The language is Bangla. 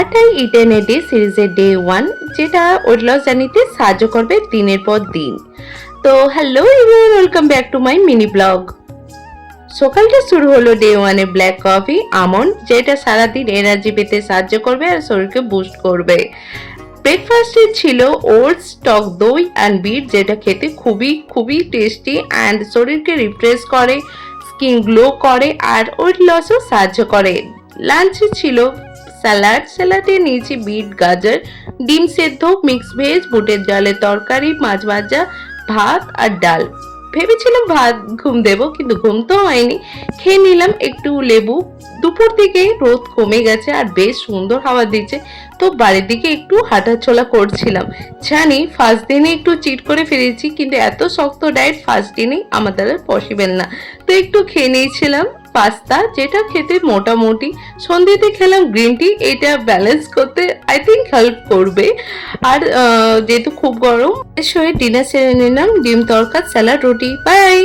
আটাই ইটার্নিটি সিরিজের ডে 1, যেটা ওয়েট লস জার্নিতে সাহায্য করবে দিনের পর দিন। তো hello everyone, welcome back to my mini blog. সকালটা শুরু হলো ডে 1 এ ব্ল্যাক কফি আমন্ড, যেটা সারাদিন এনার্জি পেতে সাহায্য করবে আর শরীরকে বুস্ট করবে। ব্রেকফাস্টে ছিল ওটস, টক দই অ্যান্ড বিট, যেটা খেতে খুবই খুবই টেস্টি অ্যান্ড শরীরকে রিফ্রেশ করে, স্কিন গ্লো করে আর ওয়েট লসও সাহায্য করে। লাঞ্চে ছিল স্যালাডে নিয়েছি বিট, গাজর, ডিম সেদ্ধ, মিক্স ভেজ, বুটের ডালের তরকারি, মাছ ভাজা, ভাত আর ডাল। ভেবেছিলাম ভাত ঘুম দেব, কিন্তু ঘুম তো হয়নি। খেয়ে নিলাম একটু লেবু। দুপুর থেকে রোদ কমে গেছে আর বেশ সুন্দর হাওয়া দিচ্ছে, তো বাড়ির দিকে একটু হাঁটাচলা করছিলাম। জানি ফার্স্ট দিনে একটু চিট করে ফিরেছি, কিন্তু এত শক্ত ডায়েট ফার্স্ট দিনেই আমার দ্বারা পসিবল না। তো একটু খেয়ে নিয়েছিলাম পাস্তা, যেটা খেতে মোটামুটি। সন্ধ্যেতে খেলাম গ্রিন টি, এটা ব্যালেন্স করতে আই থিঙ্ক হেল্প করবে। আর যেহেতু খুব গরম, ডিনার সেরে নিলাম ডিম তরকা, স্যালাড, রুটি। বাই।